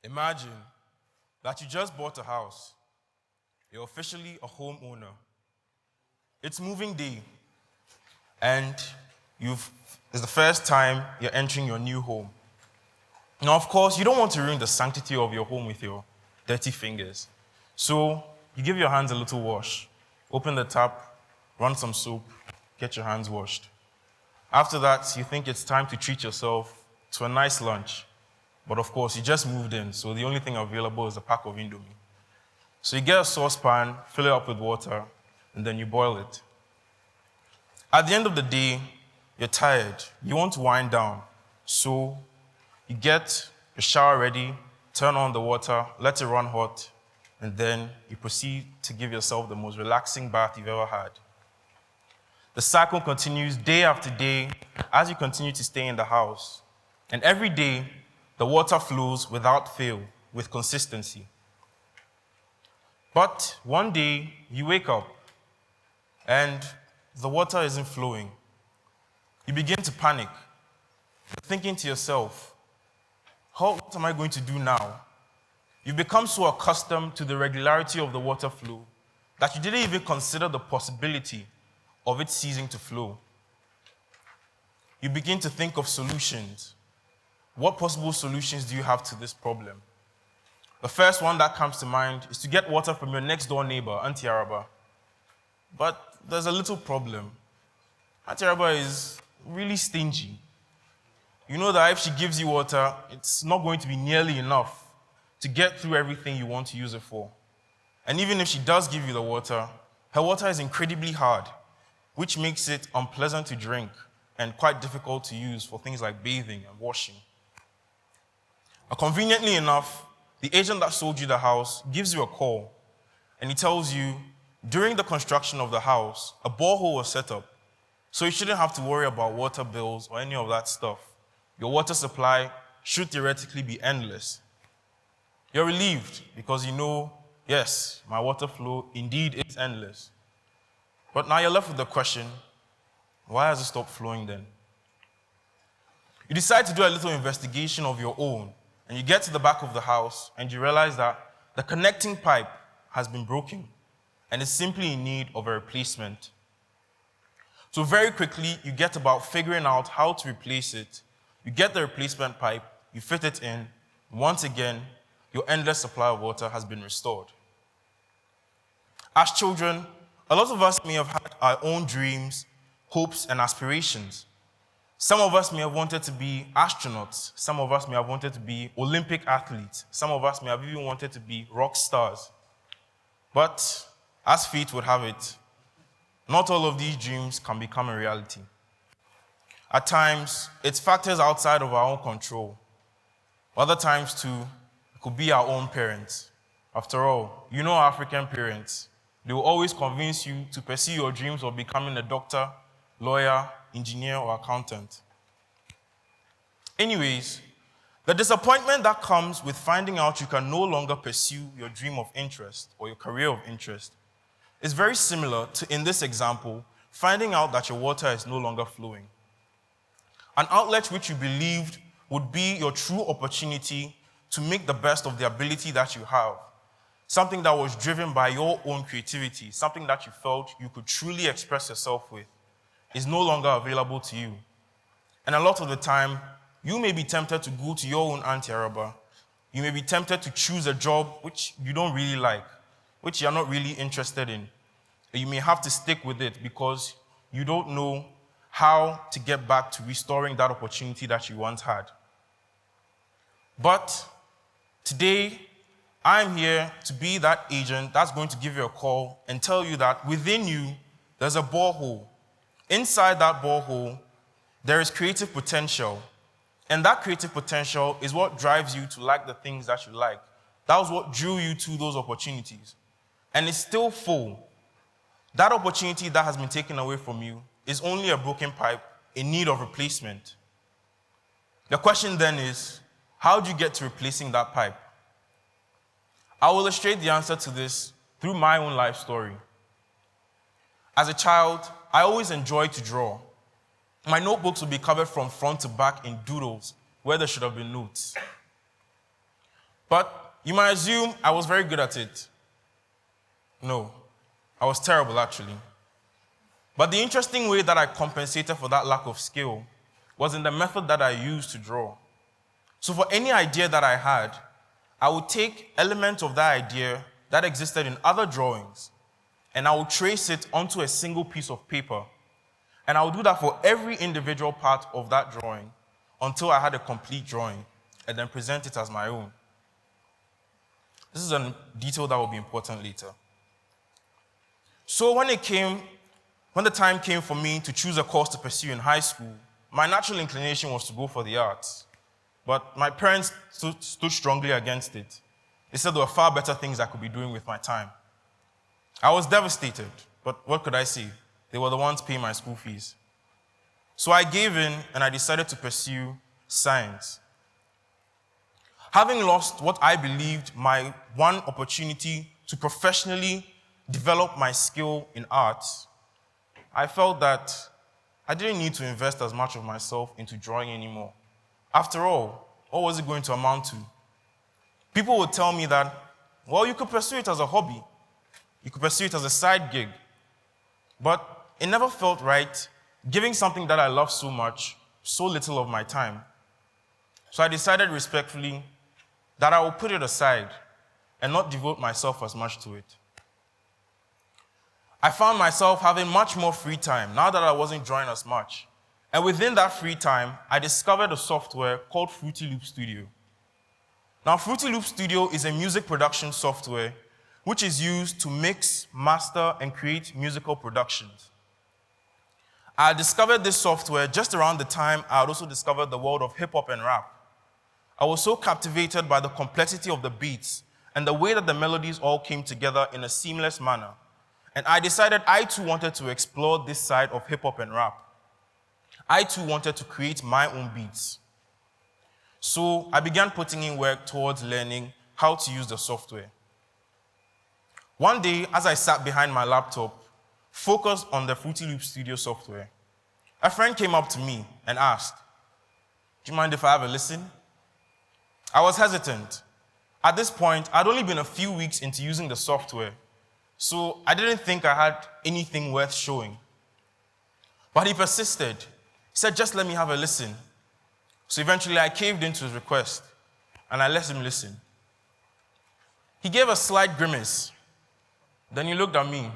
Imagine that you just bought a house. You're officially a homeowner. It's moving day, and it's the first time you're entering your new home. Now, of course, you don't want to ruin the sanctity of your home with your dirty fingers. So you give your hands a little wash. Open the tap, run some soap, get your hands washed. After that, you think it's time to treat yourself to a nice lunch. But of course, you just moved in, so the only thing available is a pack of Indomie. So you get a saucepan, fill it up with water, and then you boil it. At the end of the day, you're tired. You want to wind down. So you get your shower ready, turn on the water, let it run hot, and then you proceed to give yourself the most relaxing bath you've ever had. The cycle continues day after day as you continue to stay in the house. And every day, the water flows without fail, with consistency. But one day, you wake up, and the water isn't flowing. You begin to panic, thinking to yourself, what am I going to do now? You become so accustomed to the regularity of the water flow that you didn't even consider the possibility of it ceasing to flow. You begin to think of solutions. What possible solutions do you have to this problem? The first one that comes to mind is to get water from your next door neighbor, Auntie Araba. But there's a little problem. Auntie Araba is really stingy. You know that if she gives you water, it's not going to be nearly enough to get through everything you want to use it for. And even if she does give you the water, her water is incredibly hard, which makes it unpleasant to drink and quite difficult to use for things like bathing and washing. Conveniently enough, the agent that sold you the house gives you a call, and he tells you, during the construction of the house, a borehole was set up, so you shouldn't have to worry about water bills or any of that stuff. Your water supply should theoretically be endless. You're relieved because you know, yes, my water flow indeed is endless. But now you're left with the question, why has it stopped flowing then? You decide to do a little investigation of your own, and you get to the back of the house, and you realize that the connecting pipe has been broken and is simply in need of a replacement. So very quickly, you get about figuring out how to replace it. You get the replacement pipe, you fit it in, and once again, your endless supply of water has been restored. As children, a lot of us may have had our own dreams, hopes, and aspirations. Some of us may have wanted to be astronauts. Some of us may have wanted to be Olympic athletes. Some of us may have even wanted to be rock stars. But as fate would have it, not all of these dreams can become a reality. At times, it's factors outside of our own control. Other times, too, it could be our own parents. After all, you know African parents. They will always convince you to pursue your dreams of becoming a doctor, lawyer, engineer, or accountant. Anyways, the disappointment that comes with finding out you can no longer pursue your dream of interest or your career of interest is very similar to, in this example, finding out that your water is no longer flowing. An outlet which you believed would be your true opportunity to make the best of the ability that you have, something that was driven by your own creativity, something that you felt you could truly express yourself with, is no longer available to you. And a lot of the time, you may be tempted to go to your own Auntie Araba. You may be tempted to choose a job which you don't really like, which you're not really interested in. You may have to stick with it because you don't know how to get back to restoring that opportunity that you once had. But today, I'm here to be that agent that's going to give you a call and tell you that within you, there's a borehole. Inside that borehole, there is creative potential. And that creative potential is what drives you to like the things that you like. That was what drew you to those opportunities. And it's still full. That opportunity that has been taken away from you is only a broken pipe in need of replacement. The question then is, how do you get to replacing that pipe? I will illustrate the answer to this through my own life story. As a child, I always enjoyed to draw. My notebooks would be covered from front to back in doodles where there should have been notes. But you might assume I was very good at it. No, I was terrible actually. But the interesting way that I compensated for that lack of skill was in the method that I used to draw. So for any idea that I had, I would take elements of that idea that existed in other drawings, and I would trace it onto a single piece of paper. And I would do that for every individual part of that drawing until I had a complete drawing, and then present it as my own. This is a detail that will be important later. So when the time came for me to choose a course to pursue in high school, my natural inclination was to go for the arts. But my parents stood strongly against it. They said there were far better things I could be doing with my time. I was devastated, but what could I say? They were the ones paying my school fees. So I gave in and I decided to pursue science. Having lost what I believed my one opportunity to professionally develop my skill in arts, I felt that I didn't need to invest as much of myself into drawing anymore. After all, what was it going to amount to? People would tell me that, well, you could pursue it as a hobby. You could pursue it as a side gig. But it never felt right giving something that I love so much so little of my time. So I decided respectfully that I will put it aside and not devote myself as much to it. I found myself having much more free time now that I wasn't drawing as much. And within that free time, I discovered a software called Fruity Loop Studio. Now, Fruity Loop Studio is a music production software which is used to mix, master, and create musical productions. I discovered this software just around the time I had also discovered the world of hip-hop and rap. I was so captivated by the complexity of the beats and the way that the melodies all came together in a seamless manner. And I decided I too wanted to explore this side of hip-hop and rap. I too wanted to create my own beats. So I began putting in work towards learning how to use the software. One day, as I sat behind my laptop, focused on the Fruity Loop Studio software, a friend came up to me and asked, "Do you mind if I have a listen?" I was hesitant. At this point, I'd only been a few weeks into using the software, so I didn't think I had anything worth showing. But he persisted. He said, "Just let me have a listen." So eventually I caved into his request, and I let him listen. He gave a slight grimace. Then he looked at me. He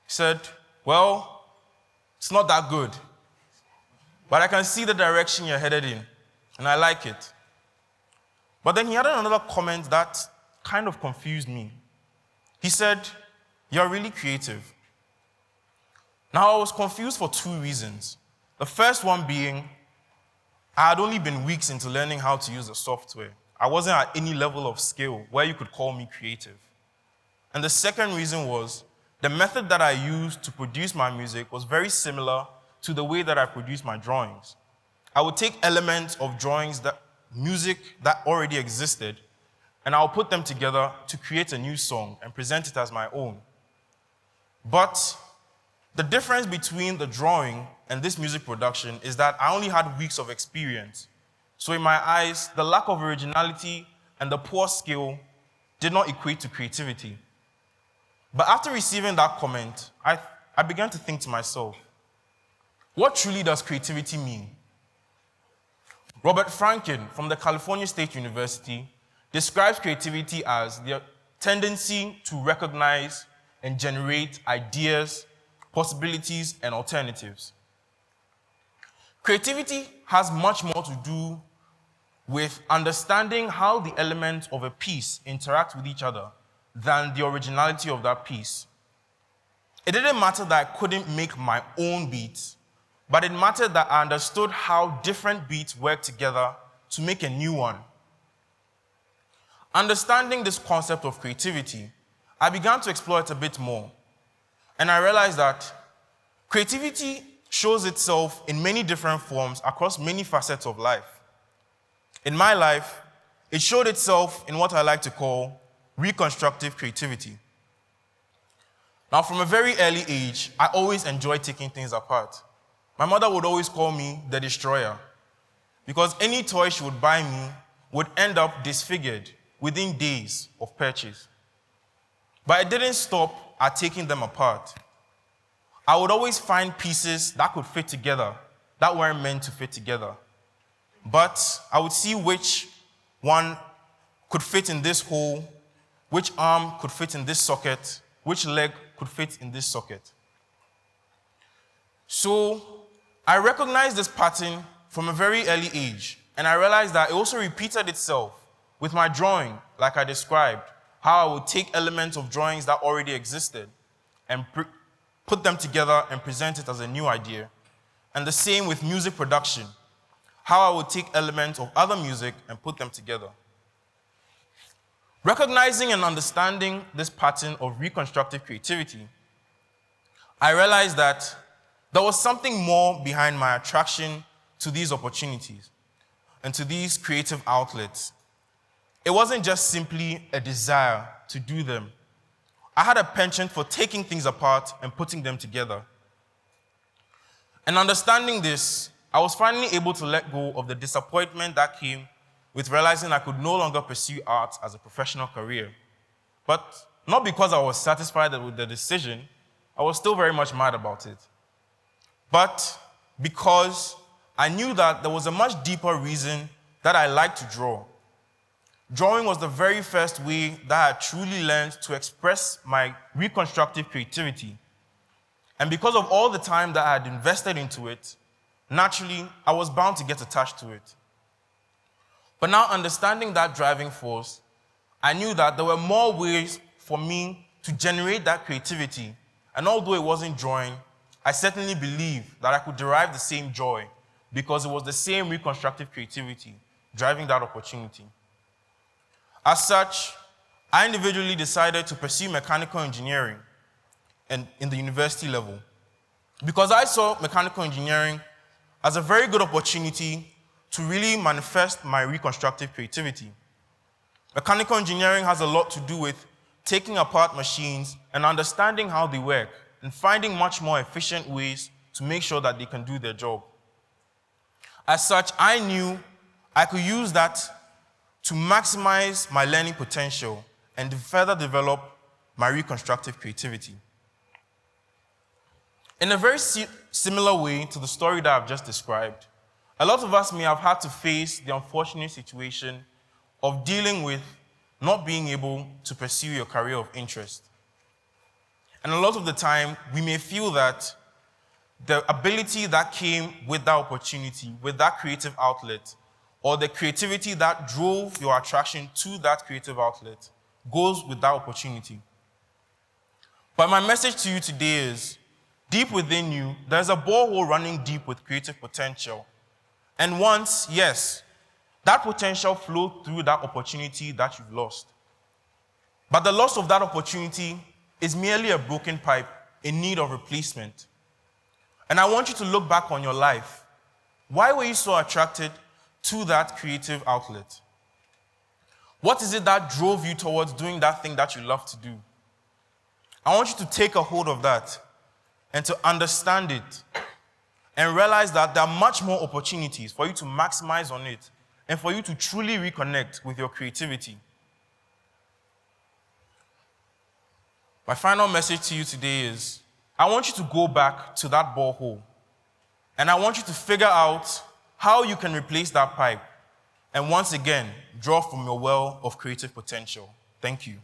said, "Well, it's not that good, but I can see the direction you're headed in, and I like it." But then he added another comment that kind of confused me. He said, "You're really creative." Now, I was confused for two reasons. The first one being, I had only been weeks into learning how to use the software. I wasn't at any level of skill where you could call me creative. And the second reason was, the method that I used to produce my music was very similar to the way that I produced my drawings. I would take elements of drawings, music that already existed, and I'll put them together to create a new song and present it as my own. But the difference between the drawing and this music production is that I only had weeks of experience. So in my eyes, the lack of originality and the poor skill did not equate to creativity. But after receiving that comment, I began to think to myself, what truly does creativity mean? Robert Franken from the California State University describes creativity as the tendency to recognize and generate ideas, possibilities, and alternatives. Creativity has much more to do with understanding how the elements of a piece interact with each other than the originality of that piece. It didn't matter that I couldn't make my own beats, but it mattered that I understood how different beats work together to make a new one. Understanding this concept of creativity, I began to explore it a bit more. And I realized that creativity shows itself in many different forms across many facets of life. In my life, it showed itself in what I like to call reconstructive creativity. Now, from a very early age, I always enjoyed taking things apart. My mother would always call me the destroyer, because any toy she would buy me would end up disfigured within days of purchase. But I didn't stop at taking them apart. I would always find pieces that could fit together, that weren't meant to fit together. But I would see which one could fit in this hole, which arm could fit in this socket, which leg could fit in this socket. So I recognized this pattern from a very early age, and I realized that it also repeated itself with my drawing, like I described, how I would take elements of drawings that already existed and put them together and present it as a new idea. And the same with music production, how I would take elements of other music and put them together. Recognizing and understanding this pattern of reconstructive creativity, I realized that there was something more behind my attraction to these opportunities and to these creative outlets. It wasn't just simply a desire to do them. I had a penchant for taking things apart and putting them together. And understanding this, I was finally able to let go of the disappointment that came with realizing I could no longer pursue art as a professional career. But not because I was satisfied with the decision, I was still very much mad about it. But because I knew that there was a much deeper reason that I liked to draw. Drawing was the very first way that I truly learned to express my reconstructive creativity. And because of all the time that I had invested into it, naturally, I was bound to get attached to it. But now, understanding that driving force, I knew that there were more ways for me to generate that creativity. And although it wasn't drawing, I certainly believed that I could derive the same joy because it was the same reconstructive creativity driving that opportunity. As such, I individually decided to pursue mechanical engineering in the university level because I saw mechanical engineering as a very good opportunity to really manifest my reconstructive creativity. Mechanical engineering has a lot to do with taking apart machines and understanding how they work and finding much more efficient ways to make sure that they can do their job. As such, I knew I could use that to maximize my learning potential and further develop my reconstructive creativity. In a very similar way to the story that I've just described, a lot of us may have had to face the unfortunate situation of dealing with not being able to pursue your career of interest. And a lot of the time, we may feel that the ability that came with that opportunity, with that creative outlet, or the creativity that drove your attraction to that creative outlet goes with that opportunity. But my message to you today is, deep within you, there's a borehole running deep with creative potential. And once, yes, that potential flowed through that opportunity that you've lost. But the loss of that opportunity is merely a broken pipe in need of replacement. And I want you to look back on your life. Why were you so attracted to that creative outlet? What is it that drove you towards doing that thing that you love to do? I want you to take a hold of that and to understand it and realize that there are much more opportunities for you to maximize on it and for you to truly reconnect with your creativity. My final message to you today is, I want you to go back to that borehole and I want you to figure out how you can replace that pipe and once again, draw from your well of creative potential. Thank you.